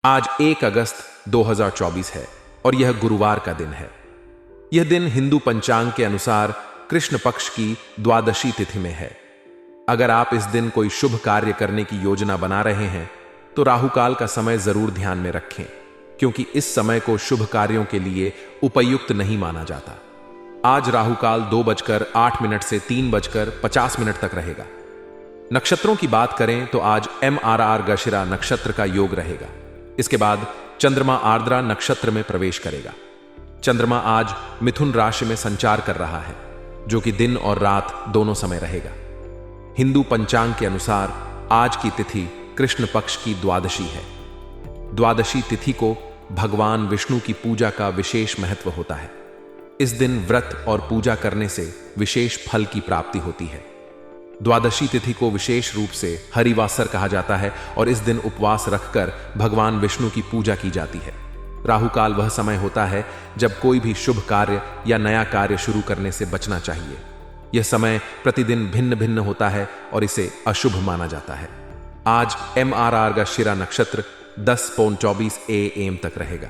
आज 1 अगस्त 2024 है और यह गुरुवार का दिन है। यह दिन हिंदू पंचांग के अनुसार कृष्ण पक्ष की द्वादशी तिथि में है। अगर आप इस दिन कोई शुभ कार्य करने की योजना बना रहे हैं तो राहुकाल का समय जरूर ध्यान में रखें, क्योंकि इस समय को शुभ कार्यों के लिए उपयुक्त नहीं माना जाता। आज राहुकाल 2:08 से 3:50 तक रहेगा। नक्षत्रों की बात करें तो आज मृगशिरा नक्षत्र का योग रहेगा। इसके बाद चंद्रमा आर्द्रा नक्षत्र में प्रवेश करेगा। चंद्रमा आज मिथुन राशि में संचार कर रहा है, जो कि दिन और रात दोनों समय रहेगा। हिंदू पंचांग के अनुसार आज की तिथि कृष्ण पक्ष की द्वादशी है। द्वादशी तिथि को भगवान विष्णु की पूजा का विशेष महत्व होता है। इस दिन व्रत और पूजा करने से विशेष फल की प्राप्ति होती है। द्वादशी तिथि को विशेष रूप से हरिवासर कहा जाता है और इस दिन उपवास रखकर भगवान विष्णु की पूजा की जाती है। राहुकाल वह समय होता है जब कोई भी शुभ कार्य या नया कार्य शुरू करने से बचना चाहिए। यह समय प्रतिदिन भिन्न भिन्न होता है और इसे अशुभ माना जाता है। आज मृगशिरा नक्षत्र 10:24 AM तक रहेगा।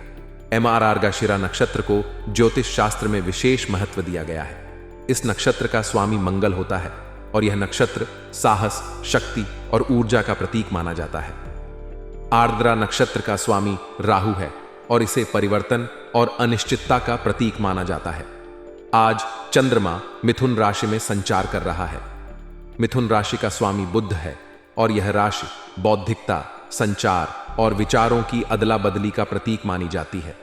मृगशिरा नक्षत्र को ज्योतिष शास्त्र में विशेष महत्व दिया गया है। इस नक्षत्र का स्वामी मंगल होता है और यह नक्षत्र साहस, शक्ति और ऊर्जा का प्रतीक माना जाता है। आर्द्रा नक्षत्र का स्वामी राहु है और इसे परिवर्तन और अनिश्चितता का प्रतीक माना जाता है। आज चंद्रमा मिथुन राशि में संचार कर रहा है। मिथुन राशि का स्वामी बुध है और यह राशि बौद्धिकता, संचार और विचारों की अदला बदली का प्रतीक मानी जाती है।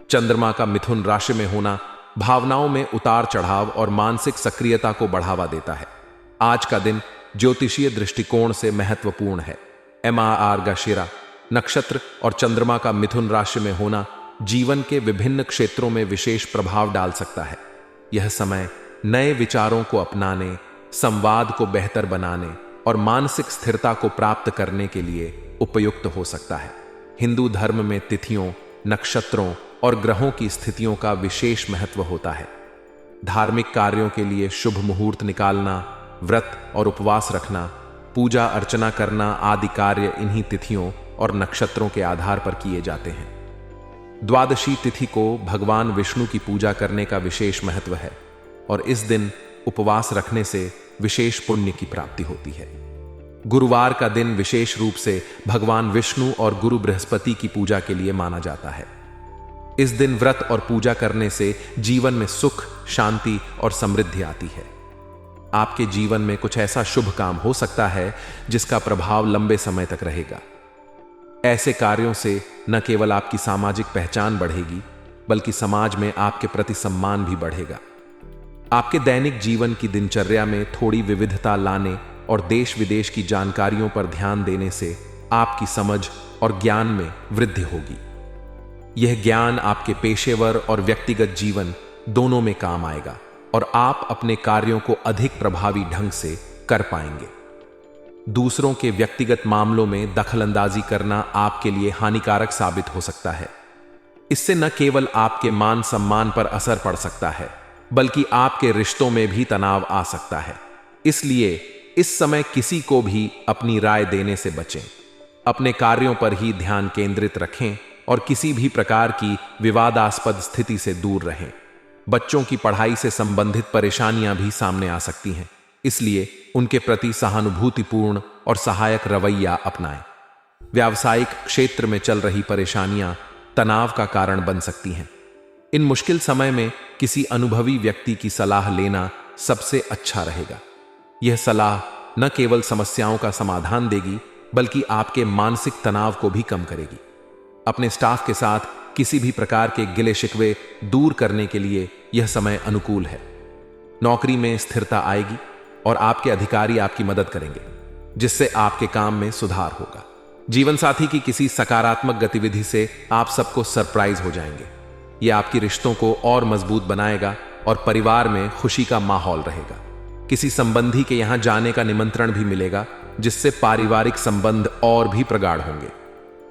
चंद्रमा का मिथुन राशि में होना भावनाओं में उतार चढ़ाव और मानसिक सक्रियता को बढ़ावा देता है। आज का दिन ज्योतिषीय दृष्टिकोण से महत्वपूर्ण है। मृगशिरा नक्षत्र और चंद्रमा का मिथुन राशि में होना जीवन के विभिन्न क्षेत्रों में विशेष प्रभाव डाल सकता है। यह समय नए विचारों को अपनाने, संवाद को बेहतर बनाने और मानसिक स्थिरता को प्राप्त करने के लिए उपयुक्त हो सकता है। हिंदू धर्म में तिथियों, नक्षत्रों और ग्रहों की स्थितियों का विशेष महत्व होता है। धार्मिक कार्यों के लिए शुभ मुहूर्त निकालना, व्रत और उपवास रखना, पूजा अर्चना करना आदि कार्य इन्हीं तिथियों और नक्षत्रों के आधार पर किए जाते हैं। द्वादशी तिथि को भगवान विष्णु की पूजा करने का विशेष महत्व है और इस दिन उपवास रखने से विशेष पुण्य की प्राप्ति होती है। गुरुवार का दिन विशेष रूप से भगवान विष्णु और गुरु बृहस्पति की पूजा के लिए माना जाता है। इस दिन व्रत और पूजा करने से जीवन में सुख, शांति और समृद्धि आती है। आपके जीवन में कुछ ऐसा शुभ काम हो सकता है जिसका प्रभाव लंबे समय तक रहेगा। ऐसे कार्यों से न केवल आपकी सामाजिक पहचान बढ़ेगी, बल्कि समाज में आपके प्रति सम्मान भी बढ़ेगा। आपके दैनिक जीवन की दिनचर्या में थोड़ी विविधता लाने और देश विदेश की जानकारियों पर ध्यान देने से आपकी समझ और ज्ञान में वृद्धि होगी। यह ज्ञान आपके पेशेवर और व्यक्तिगत जीवन दोनों में काम आएगा और आप अपने कार्यों को अधिक प्रभावी ढंग से कर पाएंगे। दूसरों के व्यक्तिगत मामलों में दखलंदाजी करना आपके लिए हानिकारक साबित हो सकता है। इससे न केवल आपके मान सम्मान पर असर पड़ सकता है, बल्कि आपके रिश्तों में भी तनाव आ सकता है। इसलिए इस समय किसी को भी अपनी राय देने से बचें। अपने कार्यों पर ही ध्यान केंद्रित रखें और किसी भी प्रकार की विवादास्पद स्थिति से दूर रहें। बच्चों की पढ़ाई से संबंधित परेशानियां भी सामने आ सकती हैं, इसलिए उनके प्रति सहानुभूतिपूर्ण और सहायक रवैया अपनाएं। व्यावसायिक क्षेत्र में चल रही परेशानियां तनाव का कारण बन सकती हैं। इन मुश्किल समय में किसी अनुभवी व्यक्ति की सलाह लेना सबसे अच्छा रहेगा। यह सलाह न केवल समस्याओं का समाधान देगी, बल्कि आपके मानसिक तनाव को भी कम करेगी। अपने स्टाफ के साथ किसी भी प्रकार के गिले शिकवे दूर करने के लिए यह समय अनुकूल है। नौकरी में स्थिरता आएगी और आपके अधिकारी आपकी मदद करेंगे, जिससे आपके काम में सुधार होगा। जीवन साथी की किसी सकारात्मक गतिविधि से आप सबको सरप्राइज हो जाएंगे। यह आपकी रिश्तों को और मजबूत बनाएगा और परिवार में खुशी का माहौल रहेगा। किसी संबंधी के यहां जाने का निमंत्रण भी मिलेगा, जिससे पारिवारिक संबंध और भी प्रगाढ़ होंगे।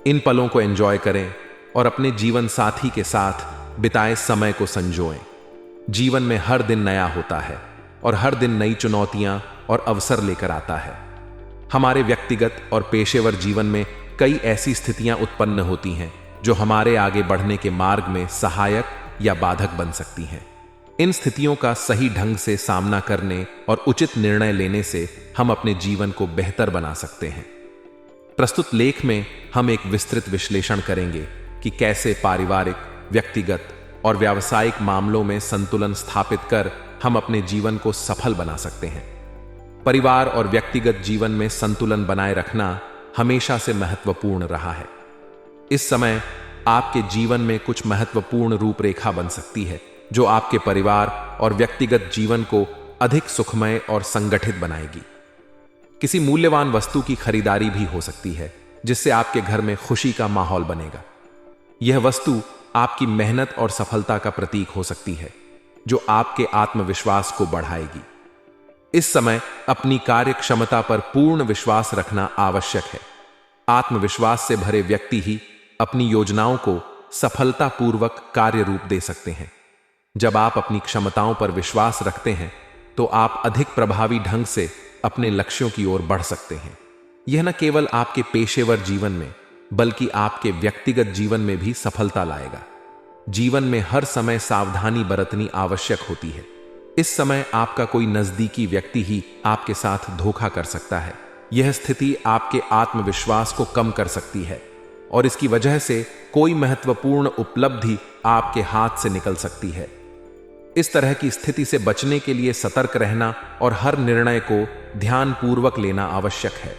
इन पलों को एंजॉय करें और अपने जीवन साथी के साथ बिताए समय को संजोएं। जीवन में हर दिन नया होता है और हर दिन नई चुनौतियां और अवसर लेकर आता है। हमारे व्यक्तिगत और पेशेवर जीवन में कई ऐसी स्थितियां उत्पन्न होती हैं जो हमारे आगे बढ़ने के मार्ग में सहायक या बाधक बन सकती हैं। इन स्थितियों का सही ढंग से सामना करने और उचित निर्णय लेने से हम अपने जीवन को बेहतर बना सकते हैं। प्रस्तुत लेख में हम एक विस्तृत विश्लेषण करेंगे कि कैसे पारिवारिक, व्यक्तिगत और व्यावसायिक मामलों में संतुलन स्थापित कर हम अपने जीवन को सफल बना सकते हैं। परिवार और व्यक्तिगत जीवन में संतुलन बनाए रखना हमेशा से महत्वपूर्ण रहा है। इस समय आपके जीवन में कुछ महत्वपूर्ण रूपरेखा बन सकती है जो आपके परिवार और व्यक्तिगत जीवन को अधिक सुखमय और संगठित बनाएगी। किसी मूल्यवान वस्तु की खरीदारी भी हो सकती है जिससे आपके घर में खुशी का माहौल बनेगा। यह वस्तु आपकी मेहनत और सफलता का प्रतीक हो सकती है जो आपके आत्मविश्वास को बढ़ाएगी। इस समय अपनी कार्य क्षमता पर पूर्ण विश्वास रखना आवश्यक है। आत्मविश्वास से भरे व्यक्ति ही अपनी योजनाओं को सफलतापूर्वक कार्य रूप दे सकते हैं। जब आप अपनी क्षमताओं पर विश्वास रखते हैं तो आप अधिक प्रभावी ढंग से अपने लक्ष्यों की ओर बढ़ सकते हैं। यह न केवल आपके पेशेवर जीवन में बल्कि आपके व्यक्तिगत जीवन में भी सफलता लाएगा। जीवन में हर समय सावधानी बरतनी आवश्यक होती है। इस समय आपका कोई नजदीकी व्यक्ति ही आपके साथ धोखा कर सकता है। यह स्थिति आपके आत्मविश्वास को कम कर सकती है और इसकी वजह से कोई महत्वपूर्ण उपलब्धि आपके हाथ से निकल सकती है। इस तरह की स्थिति से बचने के लिए सतर्क रहना और हर निर्णय को ध्यानपूर्वक लेना आवश्यक है।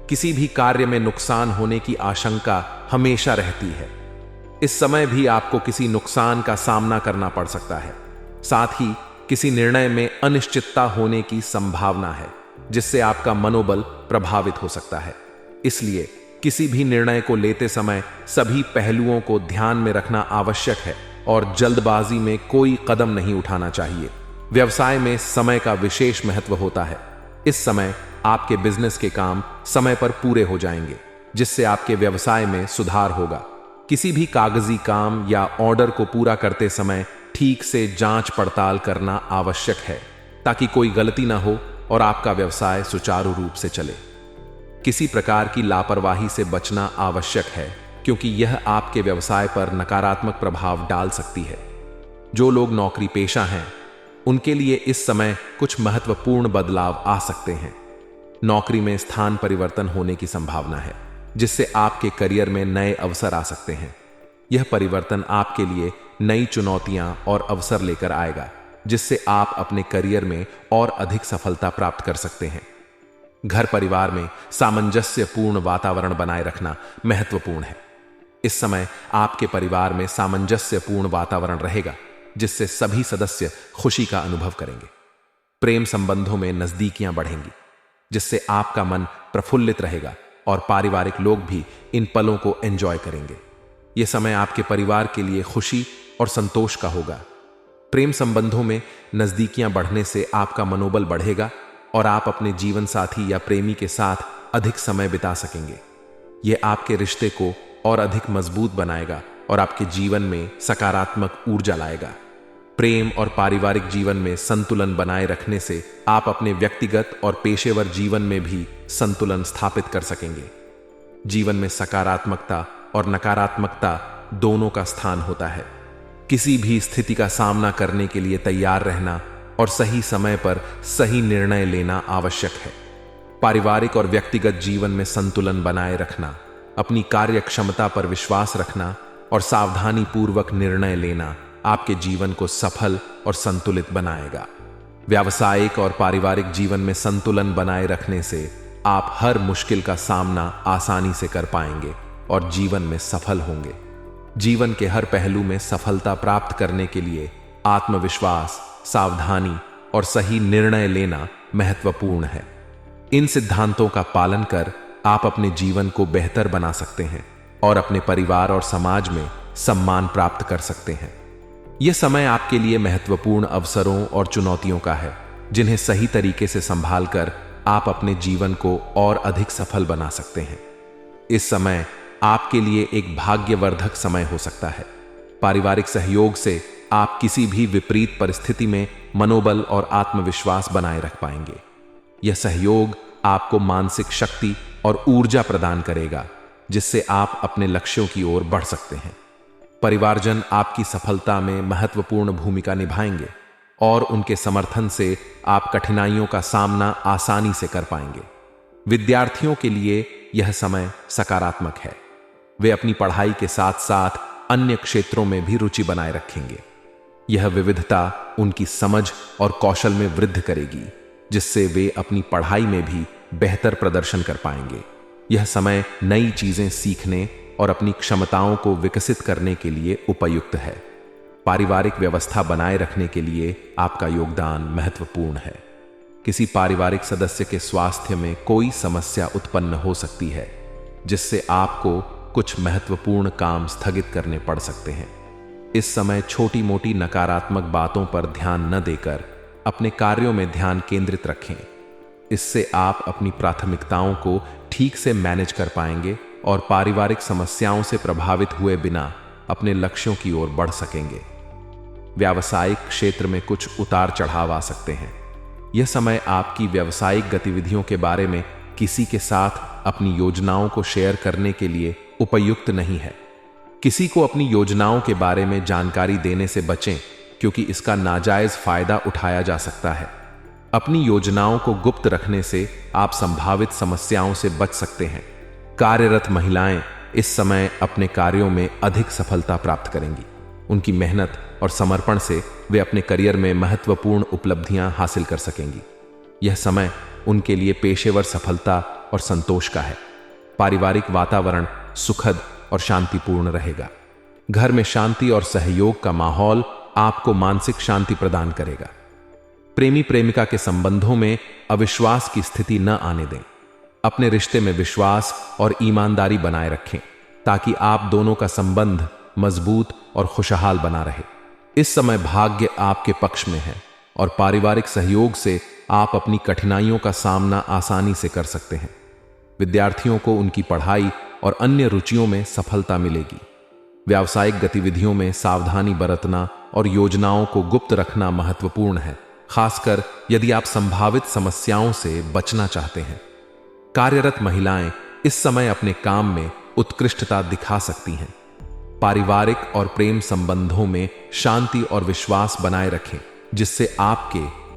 किसी भी कार्य में नुकसान होने की आशंका हमेशा रहती है। इस समय भी आपको किसी नुकसान का सामना करना पड़ सकता है। साथ ही किसी निर्णय में अनिश्चितता होने की संभावना है जिससे आपका मनोबल प्रभावित हो सकता है। इसलिए किसी भी निर्णय को लेते समय सभी पहलुओं को ध्यान में रखना आवश्यक है और जल्दबाजी में कोई कदम नहीं उठाना चाहिए। व्यवसाय में समय का विशेष महत्व होता है। इस समय आपके बिजनेस के काम समय पर पूरे हो जाएंगे जिससे आपके व्यवसाय में सुधार होगा। किसी भी कागजी काम या ऑर्डर को पूरा करते समय ठीक से जांच पड़ताल करना आवश्यक है ताकि कोई गलती ना हो और आपका व्यवसाय सुचारू रूप से चले। किसी प्रकार की लापरवाही से बचना आवश्यक है क्योंकि यह आपके व्यवसाय पर नकारात्मक प्रभाव डाल सकती है। जो लोग नौकरी पेशा हैं उनके लिए इस समय कुछ महत्वपूर्ण बदलाव आ सकते हैं। नौकरी में स्थान परिवर्तन होने की संभावना है जिससे आपके करियर में नए अवसर आ सकते हैं। यह परिवर्तन आपके लिए नई चुनौतियां और अवसर लेकर आएगा जिससे आप अपने करियर में और अधिक सफलता प्राप्त कर सकते हैं। घर परिवार में सामंजस्यपूर्ण वातावरण बनाए रखना महत्वपूर्ण है। इस समय आपके परिवार में सामंजस्यपूर्ण वातावरण रहेगा जिससे सभी सदस्य खुशी का अनुभव करेंगे। प्रेम संबंधों में नजदीकियां बढ़ेंगी जिससे आपका मन प्रफुल्लित रहेगा और पारिवारिक लोग भी इन पलों को एंजॉय करेंगे। यह समय आपके परिवार के लिए खुशी और संतोष का होगा। प्रेम संबंधों में नजदीकियां बढ़ने से आपका मनोबल बढ़ेगा और आप अपने जीवन साथी या प्रेमी के साथ अधिक समय बिता सकेंगे। यह आपके रिश्ते को और अधिक मजबूत बनाएगा और आपके जीवन में सकारात्मक ऊर्जा लाएगा। प्रेम और पारिवारिक जीवन में संतुलन बनाए रखने से आप अपने व्यक्तिगत और पेशेवर जीवन में भी संतुलन स्थापित कर सकेंगे। जीवन में सकारात्मकता और नकारात्मकता दोनों का स्थान होता है। किसी भी स्थिति का सामना करने के लिए तैयार रहना और सही समय पर सही निर्णय लेना आवश्यक है। पारिवारिक और व्यक्तिगत जीवन में संतुलन बनाए रखना, अपनी कार्य क्षमता पर विश्वास रखना और सावधानी पूर्वक निर्णय लेना आपके जीवन को सफल और संतुलित बनाएगा। व्यावसायिक और पारिवारिक जीवन में संतुलन बनाए रखने से आप हर मुश्किल का सामना आसानी से कर पाएंगे और जीवन में सफल होंगे। जीवन के हर पहलू में सफलता प्राप्त करने के लिए आत्मविश्वास, सावधानी और सही निर्णय लेना महत्वपूर्ण है। इन सिद्धांतों का पालन कर आप अपने जीवन को बेहतर बना सकते हैं और अपने परिवार और समाज में सम्मान प्राप्त कर सकते हैं। यह समय आपके लिए महत्वपूर्ण अवसरों और चुनौतियों का है जिन्हें सही तरीके से संभाल कर आप अपने जीवन को और अधिक सफल बना सकते हैं। इस समय आपके लिए एक भाग्यवर्धक समय हो सकता है। पारिवारिक सहयोग से आप किसी भी विपरीत परिस्थिति में मनोबल और आत्मविश्वास बनाए रख पाएंगे। यह सहयोग आपको मानसिक शक्ति और ऊर्जा प्रदान करेगा जिससे आप अपने लक्ष्यों की ओर बढ़ सकते हैं। परिवारजन आपकी सफलता में महत्वपूर्ण भूमिका निभाएंगे और उनके समर्थन से आप कठिनाइयों का सामना आसानी से कर पाएंगे। विद्यार्थियों के लिए यह समय सकारात्मक है। वे अपनी पढ़ाई के साथ साथ अन्य क्षेत्रों में भी रुचि बनाए रखेंगे। यह विविधता उनकी समझ और कौशल में वृद्धि करेगी, जिससे वे अपनी पढ़ाई में भी बेहतर प्रदर्शन कर पाएंगे। यह समय नई चीजें सीखने और अपनी क्षमताओं को विकसित करने के लिए उपयुक्त है। पारिवारिक व्यवस्था बनाए रखने के लिए आपका योगदान महत्वपूर्ण है। किसी पारिवारिक सदस्य के स्वास्थ्य में कोई समस्या उत्पन्न हो सकती है, जिससे आपको कुछ महत्वपूर्ण काम स्थगित करने पड़ सकते हैं। इस समय छोटी मोटी नकारात्मक बातों पर ध्यान न देकर अपने कार्यों में ध्यान केंद्रित रखें। इससे आप अपनी प्राथमिकताओं को ठीक से मैनेज कर पाएंगे और पारिवारिक समस्याओं से प्रभावित हुए बिना अपने लक्ष्यों की ओर बढ़ सकेंगे। व्यावसायिक क्षेत्र में कुछ उतार चढ़ाव आ सकते हैं। यह समय आपकी व्यावसायिक गतिविधियों के बारे में किसी के साथ अपनी योजनाओं को शेयर करने के लिए उपयुक्त नहीं है। किसी को अपनी योजनाओं के बारे में जानकारी देने से बचें, क्योंकि इसका नाजायज फायदा उठाया जा सकता है। अपनी योजनाओं को गुप्त रखने से आप संभावित समस्याओं से बच सकते हैं। कार्यरत महिलाएं इस समय अपने कार्यों में अधिक सफलता प्राप्त करेंगी। उनकी मेहनत और समर्पण से वे अपने करियर में महत्वपूर्ण उपलब्धियां हासिल कर सकेंगी। यह समय उनके लिए पेशेवर सफलता और संतोष का है। पारिवारिक वातावरण सुखद और शांतिपूर्ण रहेगा। घर में शांति और सहयोग का माहौल आपको मानसिक शांति प्रदान करेगा। प्रेमी प्रेमिका के संबंधों में अविश्वास की स्थिति न आने दें। अपने रिश्ते में विश्वास और ईमानदारी बनाए रखें, ताकि आप दोनों का संबंध मजबूत और खुशहाल बना रहे। इस समय भाग्य आपके पक्ष में है और पारिवारिक सहयोग से आप अपनी कठिनाइयों का सामना आसानी से कर सकते हैं। विद्यार्थियों को उनकी पढ़ाई और अन्य रुचियों में सफलता मिलेगी। व्यावसायिक गतिविधियों में सावधानी बरतना और योजनाओं को गुप्त रखना महत्वपूर्ण है, खासकर यदि आप संभावित समस्याओं से बचना चाहते हैं। कार्यरत महिलाएं इस समय अपने काम में उत्कृष्टता दिखा सकती हैं। पारिवारिक और प्रेम संबंधों में शांति और विश्वास बनाए रखें, जिससे आपके